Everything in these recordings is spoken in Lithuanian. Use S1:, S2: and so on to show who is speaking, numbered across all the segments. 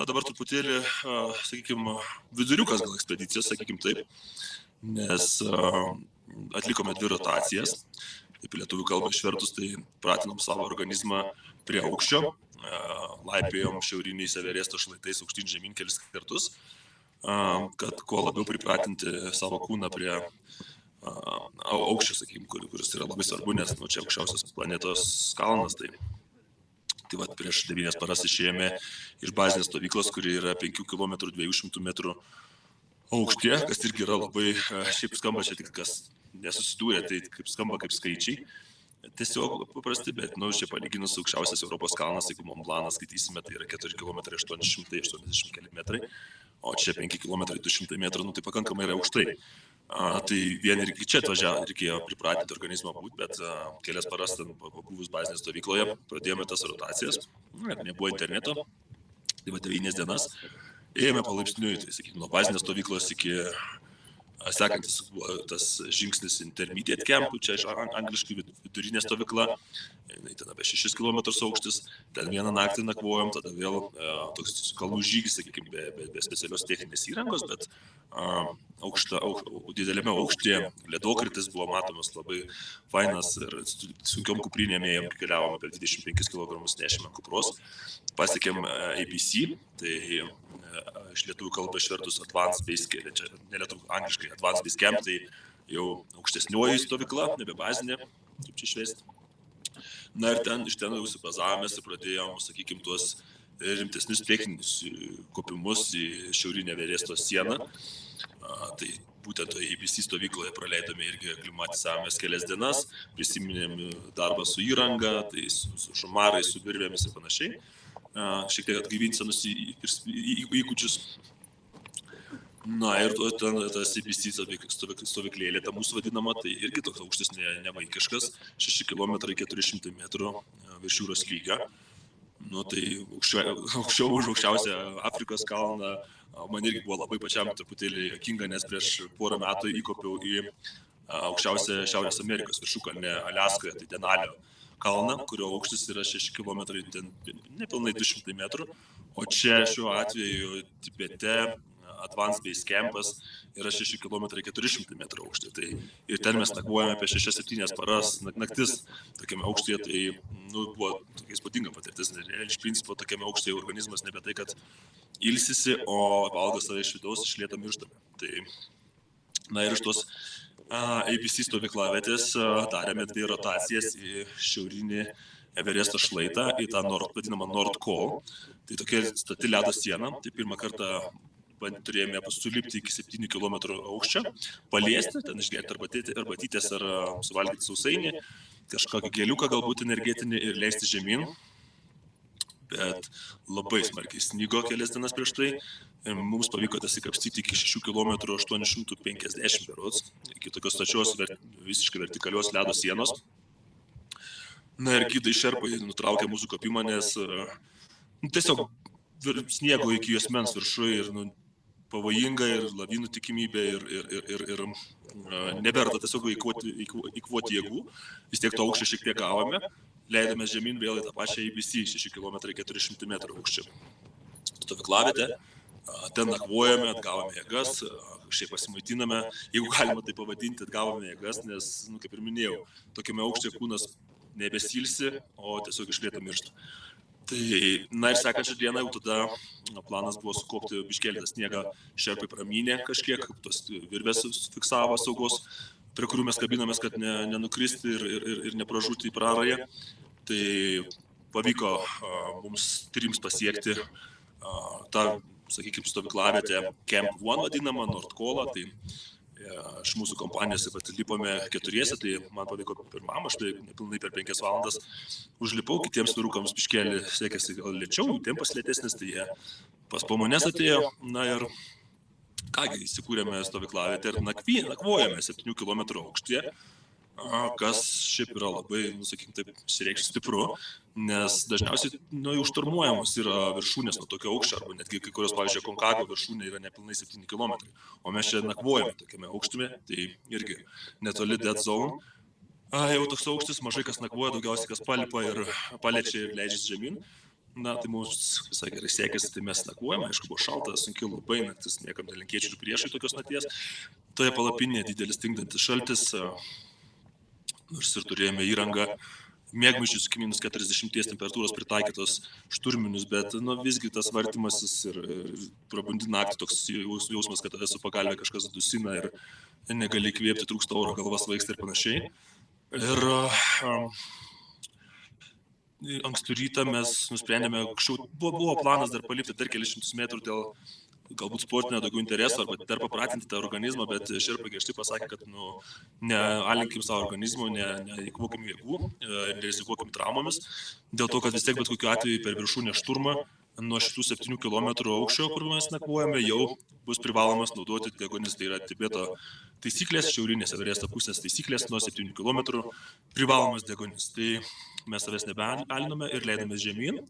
S1: Na dabar truputėlį, sakykime, viduriukas gal ekspedicijos, sakykime taip, nes atlikome 2 rotacijas. Taip į lietuvių kalbą išvertus, tai pratinom savo organizmą prie aukščio, laipiojom šiauriniais Everesto šlaitais aukštyn žemyn kelis kartus, kad kuo labiau pripratinti savo kūną prie aukščio, sakykime, kuris yra labai svarbu, nes čia aukščiausias planetos kalnas. Tai vat prieš 9 paras išėjome iš bazinės stovyklos, kuri yra 5 km 200 metrų aukštyje, kas irgi yra labai, šiaip skamba čia tik kas nesusidūrė, tai kaip skamba kaip skaičiai. Tiesiog paprasti, bet, čia palyginus aukščiausias Europos kalnas, jeigu Mont Blanc'ą skaitysime, tai yra 4 km 880 km metrai, o čia 5 km 200 metrų, tai pakankamai yra aukštai. Tai vien ir čia atvažiavo, reikėjo pripratinti organizmą būti, bet kelias paras ten pabuvus bazinės stovykloje pradėjome tas rotacijas, nebuvo interneto, tai 9 dienas, ėjome palaipsniui, tai sakykime, nuo bazinės stovyklos iki sekantis tas žingsnis intermediate camp, čia angliškai vidurinė stovykla, ten apie 6 km aukštis, ten vieną naktį nakvojom, tada vėl toks kalnų žygis, sakykime, be specialios techninės įrangos, bet didelėme aukštyje ledokritis buvo matomas labai fainas ir sunkiom kuprinėm ėjom, keliavom apie 25 kg nešėme kupros, pasiekėm ABC, tai iš lietuvių kalbą išvertus Advanced Base Camp, čia ne lietuvių, angliškai Advanced Base Camp, tai jau aukštesnioji stovykla, nebe bazinė, kaip čia išvesti. Na ir iš ten jau supazavomės ir pradėjom, sakykime, tuos rimtesnius techninius kopimus į šiaurinę Everesto sieną. Tai būtent toje ABC stovykloje praleidome irgi aklimatizavomės kelias dienas, prisiminėm darbą su įranga, tai su šumarais, su virvėmis ir panašiai. Šiek tiek atgaivinti senus įgūdžius. Na ir tas ABC stovyklėlė, ta mūsų vadinama, tai irgi toks aukštis nevaikiškas, 6 km 400 metrų virš jūros lygio. Tai aukščiau už aukščiausią Afrikos kalną, man irgi buvo labai pačiam truputėlį juokinga, nes prieš porą metų įkopiau į aukščiausią Šiaurės Amerikos viršukalnę Aliaskoje, tai Denalio kalną, kurio aukštis yra 6 km, nepilnai 200 metrų, o čia šiuo atveju Tibete Advanced Base Campas yra 6 km 400 metrų aukštį. Tai ir ten mes nakvojame apie 6-7 paras naktis tokiame aukštyje, tai buvo tokia įspūdinga patirtis. Iš principo tokiame aukštyje organizmas nebe tai, kad ilsisi, o valgo save iš vidaus, iš lėto mirštame. Tai, ir iš tos ABC stovyklavietės darėme 2 rotacijas į šiaurinį Everesto šlaitą, į tą vadinamą North Col. Tai tokia stati ledo siena. Tai pirmą kartą turėjome sulipti iki 7 km aukščio, paliesti, ten išgerti arbatytės ar suvalgyti sausainį, kažkokį gėliuką galbūt energetinį ir leisti žemyn. Bet labai smarkiai snygo kelias dienas prieš tai. Mums pavyko dasikapstyti iki 6 km 850 berods, iki tokios stačios visiškai vertikalios ledo sienos. Na ir gidai šerpai nutraukė mūsų kopimą, nes tiesiog sniego iki juosmens viršui ir pavojinga ir lavinų tikimybė ir neverta tiesiog eikvoti jėgų. Vis tiek to aukščio šiek tiek gavome, leidome žemyn vėl į tą pačią ABC 6 km 400 metrų aukščio stovyklavietę. Ten nakvojame, atgavome jėgas, kažkaip pasimaitiname, jeigu galima tai pavadinti, atgavome jėgas, nes, kaip ir minėjau, tokiame aukštyje kūnas nebesilsi, o tiesiog iš lėto miršta. Tai, ir sekančią dieną jau tada planas buvo sukopti biškelį tą sniegą, šerpai pramynė kažkiek, tos virvės fiksavo saugos, prie kurių mes kabinomės, kad nenukristi ir nepražūti į prarąją. Tai pavyko mums 3 pasiekti tą, sakykime, stovyklavietę Camp 1 vadinamą, North Colą. Tai iš mūsų kompanijos lipome 4, tai man pavyko pirmam, aš tai nepilnai per 5 valandas užlipau, kitiems vyrukams biškelį sekėsi gal lėčiau, tempas lėtesnis, tai jie pas po manęs atėjo. Na ir kągi, įsikūrėme stovyklavietę ir nakvojame 7 km aukštyje, kas šiaip yra labai, sakykime taip, išsireikšti stipru, nes dažniausiai jau šturmuojamos yra viršūnės nuo tokio aukščio, arba netgi kai kurios, pavyzdžiui, Konkago viršūnė yra nepilnai 7 km, o mes čia nakvojame tokiame aukštume, tai irgi netoli dead zone. Jau toks aukštis, mažai kas nakvoja, daugiausiai kas palipa ir paliečia ir leidžiasi žemyn. tai mums visai gerai sekėsi, tai mes nakvojame, aišku, buvo šalta, sunkiai labai, naktis niekam nelinkėčiau ir priešai tokios nakties. Toje palapinėje didelis tingdantis šaltis, nors ir turėjome įrangą, mėgmaišius iki -40 temperatūros pritaikytos šturminius, bet visgi tas vartymasis ir prabundi naktį toks jausmas, kad tave su pagalbė kažkas dusina ir negali įkvėpti, trūksta oro, galva svaigsta ir panašiai. Ir ankstų rytą mes nusprendėme, anksčiau buvo planas dar palipti dar kelius šimtus metrų dėl galbūt sportinio daugiau interesų arba dar papratinti tą organizmą, bet šerpai griežtai pasakė, kad nealinkim savo organizmo, neįkvokim jėgų, nerizikuokim traumomis, dėl to, kad vis tiek bet kokiu atveju per viršūnę šturmą nuo šitų 7 km aukščio, kur mes nakvojame, jau bus privalomas naudoti deguonis, tai yra Tibeto taisyklės, šiaurinės Everesto pusės taisyklės, nuo 7 km privalomas deguonis. Tai mes savęs nebealinome ir leidomės žemyn.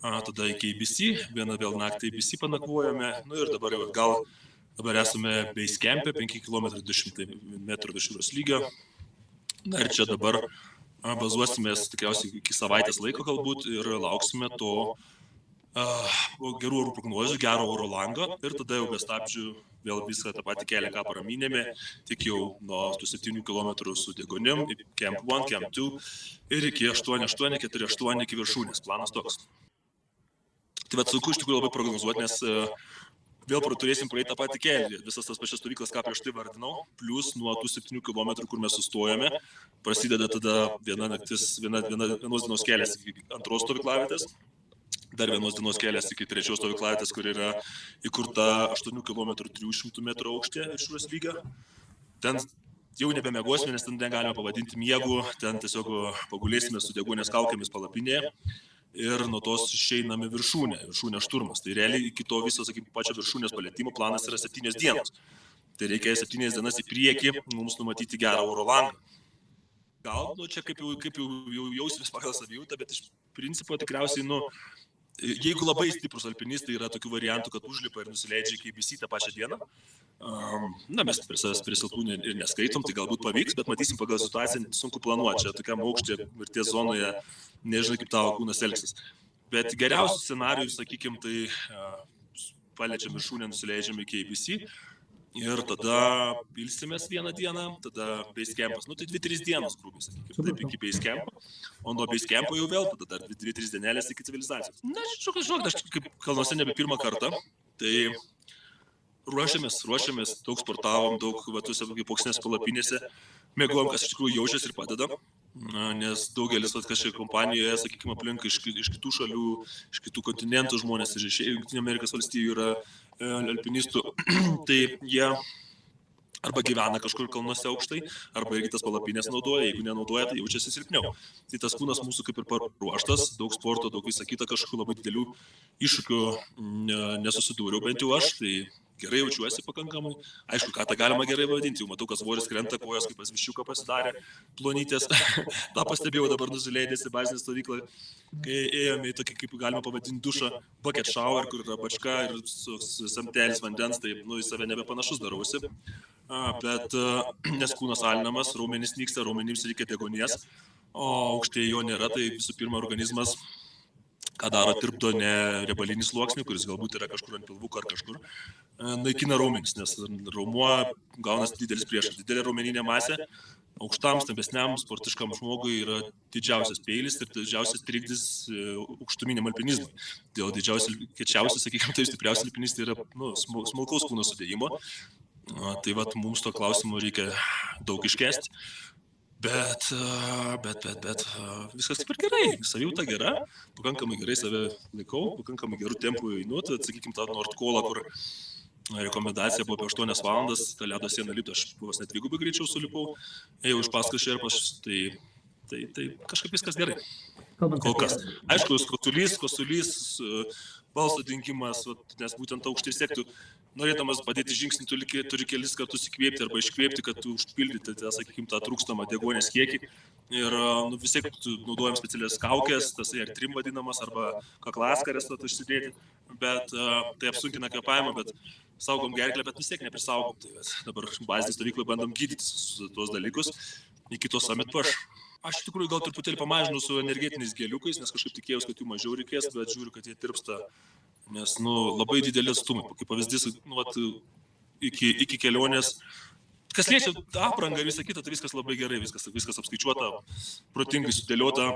S1: Tada iki ABC, vieną vėl naktį ABC panakvojame, ir dabar esame base camp'e, 5 km 200 metrų virš jūros lygio. Ir čia dabar bazuosimės tikriausiai iki savaitės laiko galbūt ir lauksime to gerų orų prognozių, gero oro lango ir tada jau be stabdžių vėl visą tą patį kelią, ką paramynėme, tik jau nuo 7 km su deguonim, Camp 1, Camp 2 ir iki 8-8, 4-8 iki viršūnės, planas toks. Tai sunku iš tikrųjų labai prognozuoti, nes vėl turėsim praeiti tą patį kelią, visas tas pačias stovyklas, ką prieš tai vardinau, plus nuo tų 7 km, kur mes sustojame, prasideda tada vienos dienos kelias iki antros stovyklavietės, dar vienos dienos kelias iki trečios stovyklavietės, kur yra įkurta 8 km 300 metrų aukštė virš jūros lygio. Ten jau nebemiegosime, nes ten negalime pavadinti miegu, ten tiesiog pagulėsime su deguonies kaukėmis palapinėje. Ir nuo tos išeiname viršūnė šturmas. Tai realiai iki to viso, sakykime, pačio viršūnės palietimo planas yra 7 dienos. Tai reikia 7 dienas į priekį mums numatyti gerą oro langą. Gal, čia kaip jau jausimės pagal savijautą, bet iš principo tikriausiai, jeigu labai stiprus alpinistai, yra tokių variantų, kad užlipa ir nusileidžia iki ABC tą pačią dieną. Mes prie silpnų ir neskaitom, tai galbūt pavyks, bet matysim pagal situaciją, sunku planuoti. Čia tokiam aukštė mirties zonoje, nežinai, kaip tavo kūnas elgsis. Bet geriausių scenarijų, sakykime, tai paliečiam viršūnę, nusileidžiam iki ABC ir tada pilsimės vieną dieną, tada base camp'as. Tai 2-3 dienos, grubiai, sakykime, taip iki base camp'o, o nuo base camp'o jau vėl tada dar 2-3 dienelės iki civilizacijos. Žinok, aš kaip kalnuose nebe pirmą kartą, tai ruošiamės, daug sportavom, daug tuose boksinės palapinėse, mėgojom, kas iš tikrųjų jaučiasi ir padeda, nes daugelis, kas čia kompanijoje, sakykime, aplink iš kitų šalių, iš kitų kontinentų žmonės, iš Jungtinių Amerikos valstijų yra alpinistų, tai jie arba gyvena kažkur kalnuose aukštai, arba irgi tas palapinės naudoja, jeigu nenaudoja, tai jaučiasi silpniau. Tai tas kūnas mūsų kaip ir paruoštas, daug sporto, daug visą kitą, kažkokių labai didelių iššūkių nesusidūriau, bent jau aš, tai gerai jaučiuosi pakankamai. Aišku, ką tą galima gerai vadinti, jau matau, kad svoris krenta, kojos kaip pas viščiuką pasidarė, plonytės, tą pastebėjau dabar nusileidęs į bazinę stovyklą, kai ėjome į tokį, kaip galima pavadinti, dušą, bucket shower, kur yra bačka ir samtelis vandens, tai į save nebepanašus darausi. Bet nes kūnas alinamas, raumenys nyksta, raumenims reikia deguonies, o aukštėje jo nėra, tai visų pirma organizmas, ką daro, tirpdo ne riebalinį sluoksnį, kuris galbūt yra kažkur ant pilvuko ar kažkur, naikina raumenis, nes raumuo gaunasi didelis priešas, didelė raumeninė masė, aukštam, stambesniam, sportiškam žmogui yra didžiausias peilis ir didžiausias trikdis aukštuminiam alpinizmui. Dėl kečiausias, sakykime, tai stipriausias alpinistai yra smulkaus kūno sudėjimo. Tai mums to klausimo reikia daug iškęsti. Bet viskas taip ir gerai, savijauta gera, pakankamai gerai save laikau, pakankamai gerų tempų einu, tai sakykime tą Nordkolą, kur rekomendacija buvo apie 8 valandas, tą ledo sieną lipti, aš vos net 2 greičiau sulipau, ėjau iš paskos šerpas, tai kažkaip viskas gerai. Kol kas. Aišku, kosulys, balso dingimas, nes būtent aukštai siektų, norėdamas padėti žingsnį, turi kelis kartus įkvėpti arba iškvėpti, kad užpildyti, sakykime, tą trūkstamą deguonies kiekį. Ir vis tiek naudojam specialias kaukės, tas R3 vadinamas, arba kaklaskarės užsidėti, bet tai apsunkina kvėpavimą, bet saugom gerklę, bet vis tiek neprisaugom. Tai dabar bazinį stovyklą bandom gydyti tuos dalykus iki to summit push. Aš iš tikrųjų gal truputėlį pamažinau su energetiniais geliukais, nes kažkaip tikėjausi, kad jų mažiau reikės, bet žiūriu, kad jie tirpsta, nes labai dideli atstumai. Kaip pavyzdys, iki kelionės, kas liečia aprangą ir visą kitą, tai viskas labai gerai, viskas apskaičiuota, protingai sudėliota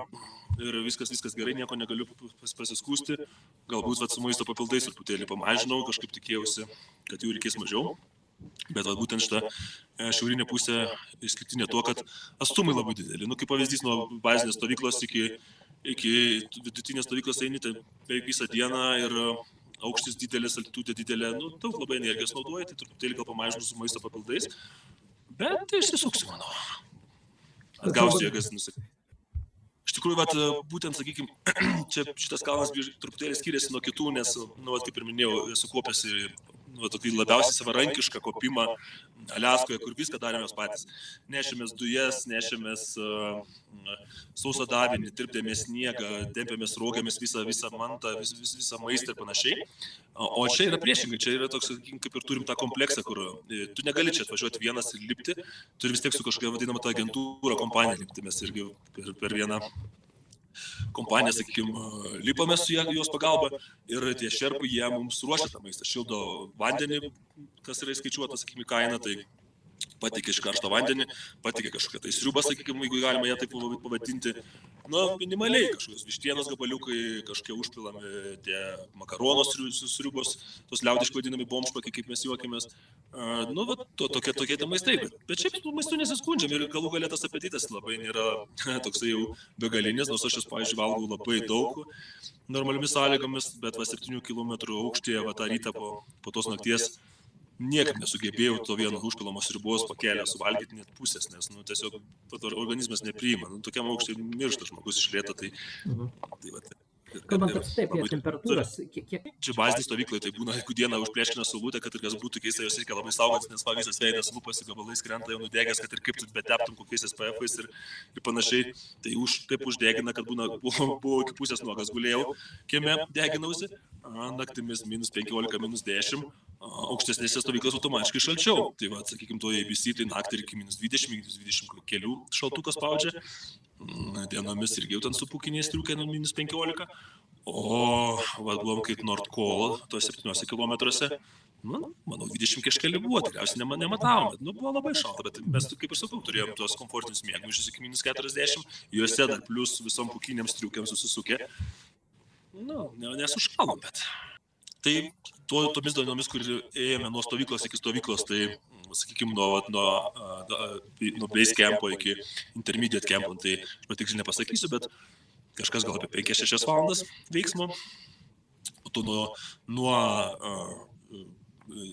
S1: ir viskas gerai, nieko negaliu pasiskųsti. Galbūt su maisto papildais truputėlį pamažinau, kažkaip tikėjausi, kad jų reikės mažiau. Bet būtent šitą šiaurinė pusė išskirtinė tuo, kad atstumai labai dideli. Kaip pavyzdys, nuo bazinės stovyklos iki vidutinės stovyklos eini, tai beveik visą dieną ir aukštis didelis, altitudė didelė, daug labai energijos naudoja, tai truputėlį gal pamažinu su maisto papildais, bet išsisuksiu, manau. Atgausiu jėgas, Iš tikrųjų, būtent, sakykime, šitas kalnas truputėlį skiriasi nuo kitų, nes, kaip ir minėjau, esu kopęs į tokį labiausiai savarankišką kopimą Aliaskoje, kur viską darėmės patys. Nešėmės dujas, nešėmės sausą davinį, tirpdėmės sniegą, tempėmės rogėmis visą mantą, visą maistą ir panašiai. O čia yra priešingai, čia yra toks, kaip ir turim tą kompleksą, kur tu negali čia atvažiuoti vienas ir lipti, turi vis tiek su kažkokia vadinama ta agentūra kompanija lipti, mes irgi per vieną kompaniją, sakykime, lipame su jos pagalba ir tie šerpai, jie mums ruošia tą maistą, šildo vandenį, kas yra įskaičiuota, sakykime, kaina, tai patikė iš karšto vandenį, patikė kažkokią tai sriubą, sakykime, jeigu galima ją taip pavadinti, minimaliai kažkokios vištienos gabaliukai, kažkokie užpilami tie makaronos sriubos, tos liaudiškai vadinami bomšpakai, kaip mes juokėmės, tokie tie maistai, bet šiaip maistu nesiskundžiam ir galų galia tas apetitas labai nėra toksai jau begalinis, nors aš pavyzdžiui, valgau labai daug normaliomis sąlygomis, bet 7 kilometrų aukštyje tą rytą po tos nakties niekaip nesugebėjau to vieno užpilamos sriubos pakelę suvalgyti net pusės, nes tiesiog organizmas nepriima. Tokiam aukštai miršta žmogus iš lėto, tai
S2: Kalbant apie temperatūras, kiek...
S1: Čia bazinė stovykla, tai būna, jeigu dieną užpleškina saulutę, kad ir kas būtų keista, jos reikia labai saugotis, nes visas veidas lūpas ir gabalais krenta jau nudegęs, kad ir kaip tu beteptum kokiais SPF-ais ir panašiai. Tai taip uždegina, kad buvo iki pusės nuogas gulėjau, kieme deginausi, naktimis -15, -10, aukštesnėse stovyklos automatiškai šalčiau. Tai sakykime, to ABC, tai naktį iki -20, -20 kelių šaltukas spaudžia. Dienomis irgi jau ten su pūkiniais triukai nuo -15, o buvom kaip North Col, tuose 7 kilometruose, manau, 20 kažkeli buvo, tikriausiai nematavom, bet buvo labai šalta, bet mes, kaip ir sakau, turėjom tuos komfortinius mėgmaišius iki -40, juose dar plus visom pūkiniams triukiam susisukę, nesušalom, bet. Tai tomis dienomis, kur ėjome nuo stovyklos iki stovyklos, tai, sakykime, nuo base campo iki intermediate campo, tai aš patiksliai nepasakysiu, bet kažkas gal apie 5-6 valandas veiksmo, o to nuo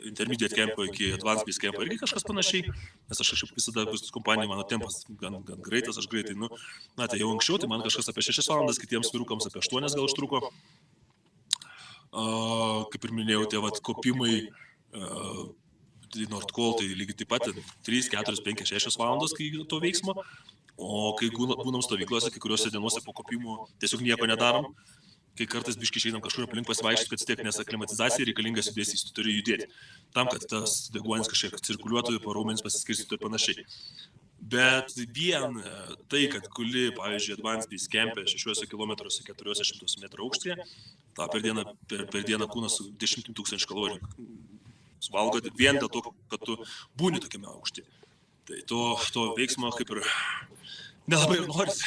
S1: intermediate campo iki advanced base campo irgi kažkas panašiai, nes aš kažkaip visada bus kompanija, mano tempas gan greitas, aš greitai, tai jau anksčiau, tai man kažkas apie 6 valandas, kitiems vyrukams apie 8 gal užtruko. Kaip ir minėjau, tie kopimai North Col, tai lygiai taip pat 3, 4, 5, 6 valandos to veiksmo, o kai būnam stovyklose, kai kuriuose dienose po kopimų tiesiog nieko nedarom, kai kartais biškai išeinam kažkur aplink pasivaikščioti, kad tiek, nes aklimatizacija reikalingas judesys, tu turi judėti, tam, kad tas deguonis kažkiek cirkuliuotų, po raumenis pasiskirstytų ir panašiai. Bet vien tai, kad guli, pavyzdžiui, Advanced Base Camp'e 6 km 400 metrų aukštyje, tą per dieną kūnas 10 000 kalorijų suvalgo vien dėl to, kad tu būni tokiame aukštyje. Tai to veiksmo kaip ir nelabai ir norisi,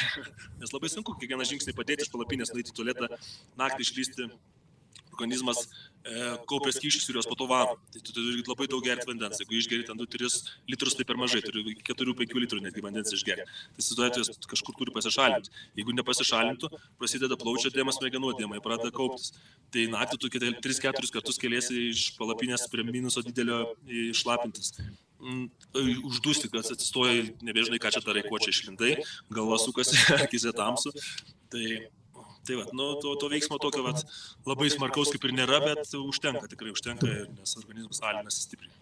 S1: nes labai sunku kiekvieną žingsnį padėti iš palapinės, nueiti į tualetą, naktį išlysti, organizmas kaupia skysčius ir jos po to varo. Tai tu turi labai daug gerti vandens. Jeigu išgeri ten 2-3 litrus, tai per mažai, turi 4-5 litrų netgi vandens išgerti. Tai situacijos kažkur turi pasišalinti. Jeigu nepasišalintų, prasideda plaučio dėmas, smegenų dėmai, pradeda kauptis. Tai naktį tu 3-4 kartus keliesi iš palapinės prie minuso didelio išlapintis. Uždusti, kad atsistoja, nebežinai, ką čia darai, ko čia išlindai, galva sukasi, akise tamsu. Tai to veiksmo tokio labai smarkaus kaip ir nėra, bet užtenka, tikrai užtenka, nes organizmas alinasi stipriai.